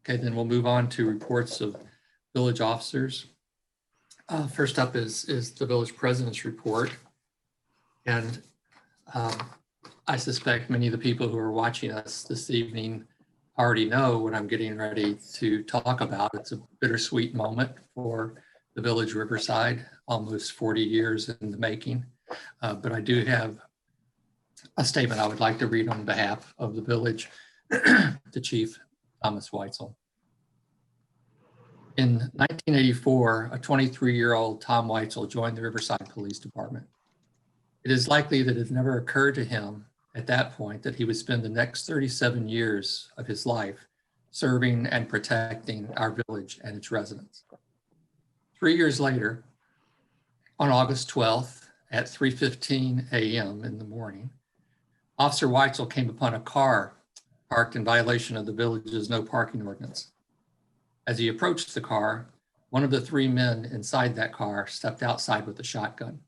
Okay, then we'll move on to reports of village officers. First up is the village president's report. And I suspect many of the people who are watching us this evening already know what I'm getting ready to talk about. It's a bittersweet moment for the village Riverside, almost 40 years in the making. But I do have a statement I would like to read on behalf of the village to Chief Thomas Weitzel. In 1984, a 23-year-old Tom Weitzel joined the Riverside Police Department. It is likely that it never occurred to him at that point that he would spend the next 37 years of his life serving and protecting our village and its residents. 3 years later, on August 12th at 3:15 a.m. in the morning, Officer Weitzel came upon a car parked in violation of the village's no parking ordinance. As he approached the car, one of the three men inside that car stepped outside with a shotgun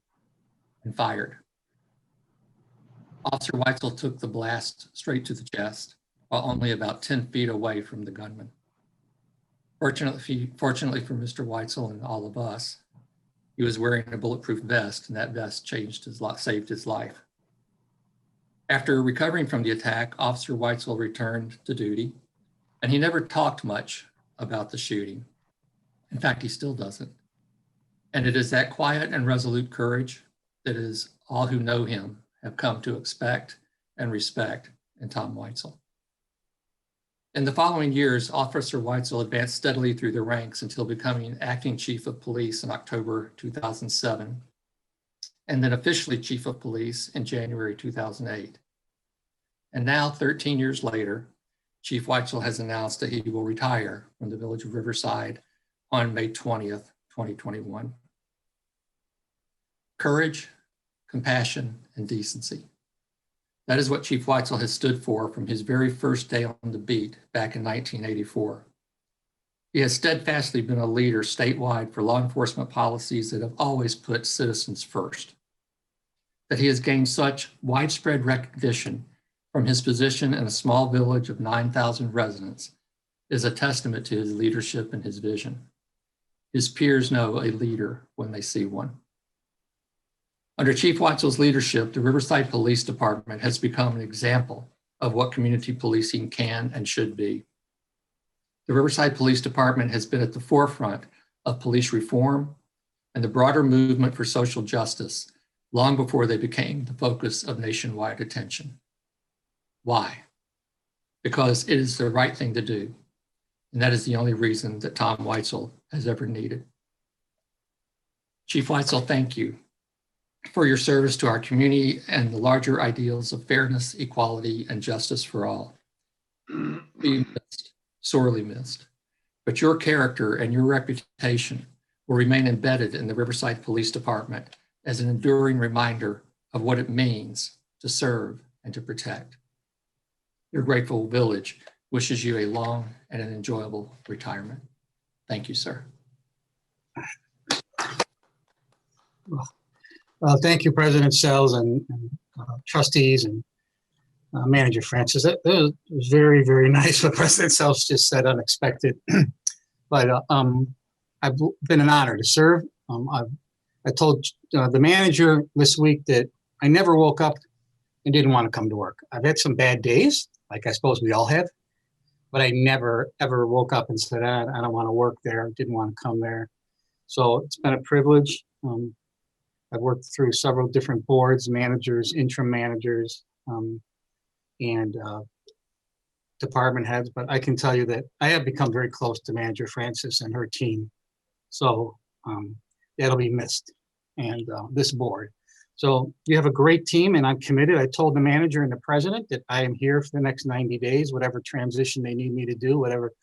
and fired. Officer Weitzel took the blast straight to the chest, while only about 10 feet away from the gunman. Fortunately for Mr. Weitzel and all of us, he was wearing a bulletproof vest, and that vest saved his life. After recovering from the attack, Officer Weitzel returned to duty, and he never talked much about the shooting. In fact, he still doesn't. And it is that quiet and resolute courage that is all who know him have come to expect and respect in Tom Weitzel. In the following years, Officer Weitzel advanced steadily through the ranks until becoming acting chief of police in October 2007, and then officially chief of police in January 2008. And now, 13 years later, Chief Weitzel has announced that he will retire from the village of Riverside on May 20th, 2021. Courage, compassion, and decency. That is what Chief Weitzel has stood for from his very first day on the beat back in 1984. He has steadfastly been a leader statewide for law enforcement policies that have always put citizens first. That he has gained such widespread recognition from his position in a small village of 9,000 residents is a testament to his leadership and his vision. His peers know a leader when they see one. Under Chief Weitzel's leadership, the Riverside Police Department has become an example of what community policing can and should be. The Riverside Police Department has been at the forefront of police reform and the broader movement for social justice long before they became the focus of nationwide attention. Why? Because it is the right thing to do. And that is the only reason that Tom Weitzel has ever needed. Chief Weitzel, thank you for your service to our community and the larger ideals of fairness, equality, and justice for all. Be missed, sorely missed. But your character and your reputation will remain embedded in the Riverside Police Department as an enduring reminder of what it means to serve and to protect. Your grateful village wishes you a long and an enjoyable retirement. Thank you, sir. Well, thank you, President Sells and trustees and Manager Francis. That was very, very nice what President Sells just said, unexpected. But I've been an honor to serve. I told the manager this week that I never woke up and didn't want to come to work. I've had some bad days, like I suppose we all have, but I never, ever woke up and said, I don't want to work there, didn't want to come there. So it's been a privilege. I've worked through several different boards, managers, interim managers, and department heads, but I can tell you that I have become very close to Manager Francis and her team. So that'll be missed, and this board. So you have a great team, and I'm committed. I told the manager and the president that I am here for the next 90 days, whatever transition they need me to do, whatever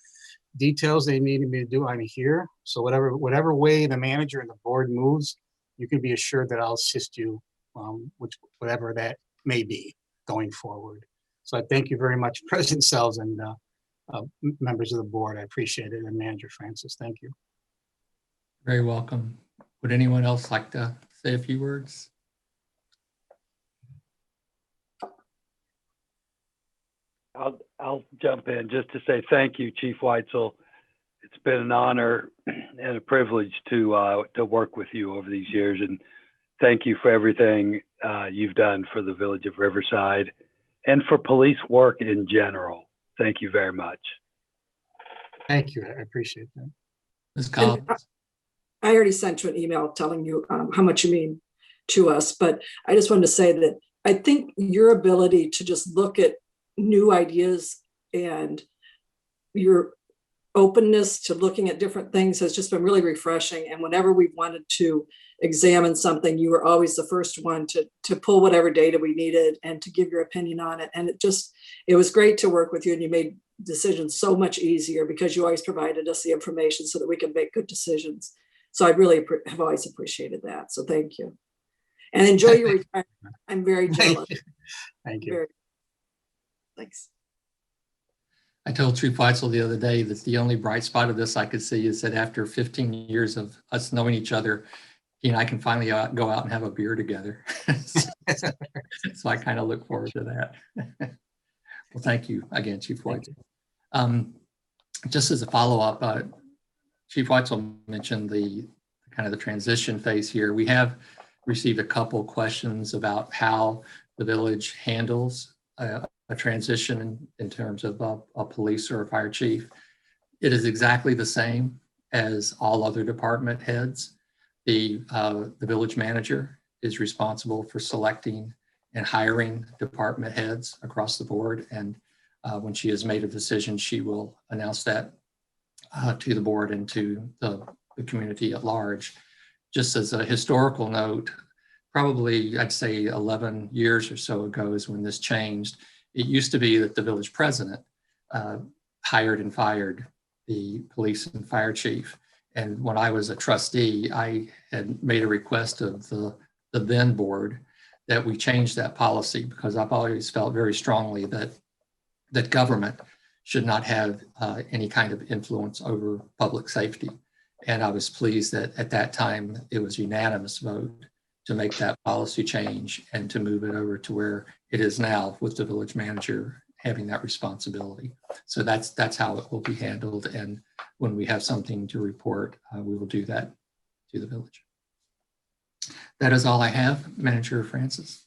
details they need me to do, I'm here. So whatever way the manager and the board moves, you can be assured that I'll assist you, whatever that may be going forward. So I thank you very much, President Sells and members of the board. I appreciate it, and Manager Francis, thank you. Very welcome. Would anyone else like to say a few words? I'll jump in just to say thank you, Chief Weitzel. It's been an honor and a privilege to work with you over these years, and thank you for everything you've done for the village of Riverside and for police work in general. Thank you very much. Thank you. I appreciate that. Ms. Collins. I already sent you an email telling you how much you mean to us, but I just wanted to say that I think your ability to just look at new ideas and your openness to looking at different things has just been really refreshing. And whenever we wanted to examine something, you were always the first one to pull whatever data we needed and to give your opinion on it. And it was great to work with you, and you made decisions so much easier because you always provided us the information so that we can make good decisions. So I really have always appreciated that. So thank you. And enjoy your retirement. I'm very jealous. Thank you. Thanks. I told Chief Weitzel the other day that the only bright spot of this I could see is that after 15 years of us knowing each other, he and I can finally go out and have a beer together. So I kind of look forward to that. Well, thank you again, Chief Weitzel. Just as a follow-up, Chief Weitzel mentioned the kind of the transition phase here. We have received a couple questions about how the village handles a transition in terms of a police or a fire chief. It is exactly the same as all other department heads. The village manager is responsible for selecting and hiring department heads across the board. And when she has made a decision, she will announce that to the board and to the community at large. Just as a historical note, probably I'd say 11 years or so ago is when this changed. It used to be that the village president hired and fired the police and fire chief. And when I was a trustee, I had made a request of the then board that we change that policy, because I've always felt very strongly that government should not have any kind of influence over public safety. And I was pleased that at that time it was unanimous vote to make that policy change and to move it over to where it is now, with the village manager having that responsibility. So that's how it will be handled. And when we have something to report, we will do that to the village. That is all I have, Manager Francis.